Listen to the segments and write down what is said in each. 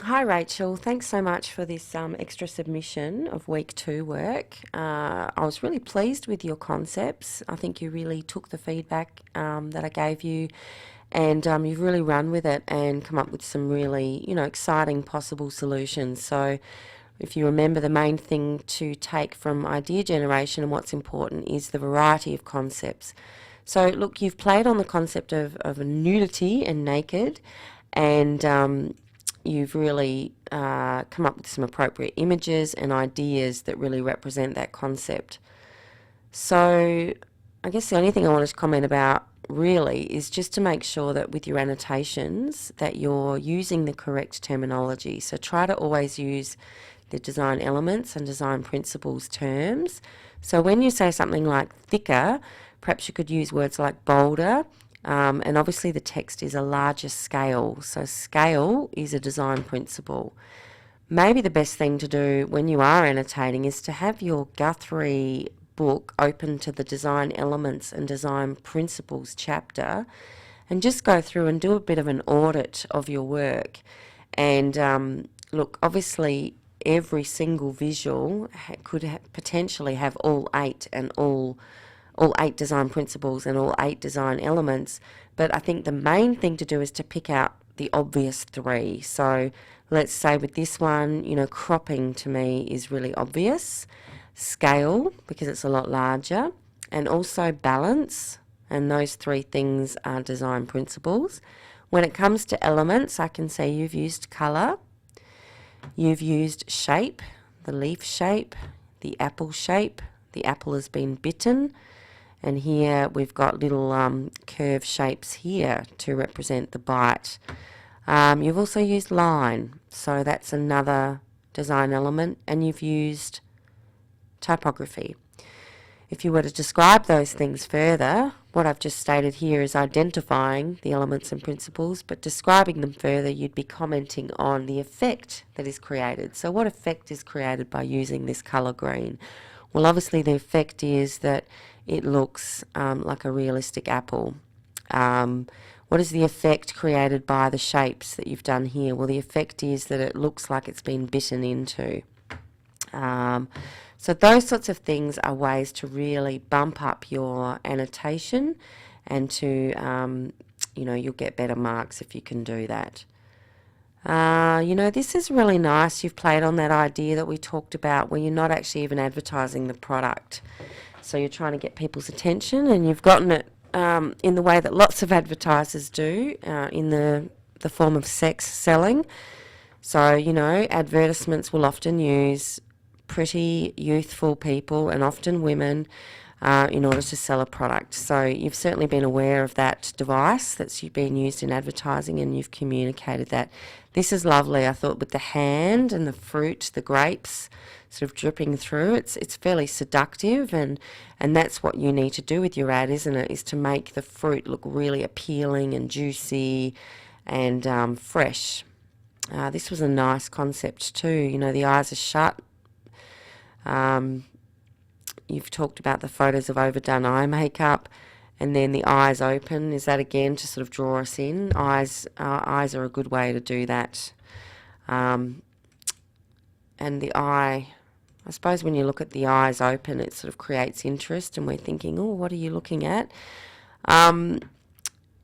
Hi Rachel, thanks so much for this extra submission of week 2 work. I was really pleased with your concepts. I think you really took the feedback that I gave you, and you've really run with it and come up with some really, exciting possible solutions. So if you remember, the main thing to take from idea generation and what's important is the variety of concepts. So look, you've played on the concept of nudity and naked, and you've really come up with some appropriate images and ideas that really represent that concept. So I guess the only thing I wanted to comment about really is just to make sure that with your annotations that you're using the correct terminology. So try to always use the design elements and design principles terms. So when you say something like thicker, perhaps you could use words like bolder, and obviously the text is a larger scale. So scale is a design principle. Maybe the best thing to do when you are annotating is to have your Guthrie book open to the design elements and design principles chapter, and just go through and do a bit of an audit of your work. And look, obviously every single visual could potentially have all eight design principles and all 8 design elements, but I think the main thing to do is to pick out the obvious 3. So let's say with this one, cropping to me is really obvious, scale because it's a lot larger, and also balance, and those 3 things are design principles. When it comes to elements, I can say you've used colour, you've used shape, the leaf shape, the apple shape, the apple has been bitten, and here we've got little curve shapes here to represent the bite. You've also used line, so that's another design element, and you've used typography. If you were to describe those things further, what I've just stated here is identifying the elements and principles, but describing them further, you'd be commenting on the effect that is created. So what effect is created by using this colour green? Well, obviously the effect is that it looks like a realistic apple. What is the effect created by the shapes that you've done here? Well, the effect is that it looks like it's been bitten into. So those sorts of things are ways to really bump up your annotation, and to, you'll get better marks if you can do that. This is really nice. You've played on that idea that we talked about where you're not actually even advertising the product. So you're trying to get people's attention, and you've gotten it in the way that lots of advertisers do, in the form of sex selling. So, advertisements will often use pretty, youthful people, and often women, in order to sell a product. So you've certainly been aware of that device that's been used in advertising, and you've communicated that. This is lovely, I thought, with the hand and the fruit, the grapes sort of dripping through. It's fairly seductive, and that's what you need to do with your ad, isn't it? Is to make the fruit look really appealing and juicy and fresh. This was a nice concept too. The eyes are shut. You've talked about the photos of overdone eye makeup, and then the eyes open. Is that again to sort of draw us in? Eyes are a good way to do that. And the eye, I suppose when you look at the eyes open, it sort of creates interest, and we're thinking, oh, what are you looking at?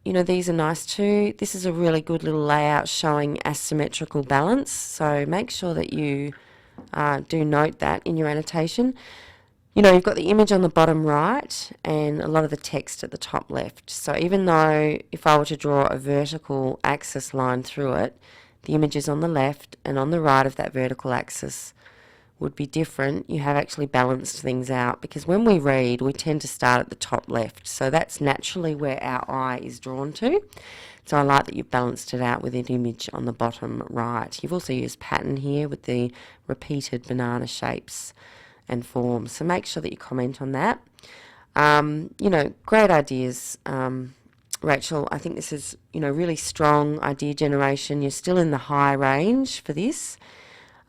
These are nice too. This is a really good little layout showing asymmetrical balance, so make sure that you do note that in your annotation. You've got the image on the bottom right and a lot of the text at the top left. So even though if I were to draw a vertical axis line through it, the images on the left and on the right of that vertical axis would be different. You have actually balanced things out, because when we read, we tend to start at the top left. So that's naturally where our eye is drawn to. So I like that you've balanced it out with an image on the bottom right. You've also used pattern here with the repeated banana shapes and forms. So make sure that you comment on that. Great ideas, Rachel. I think this is, really strong idea generation. You're still in the high range for this.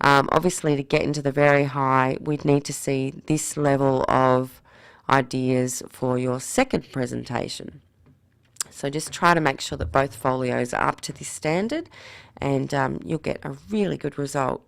Obviously, to get into the very high, we'd need to see this level of ideas for your second presentation. So just try to make sure that both folios are up to this standard, and you'll get a really good result.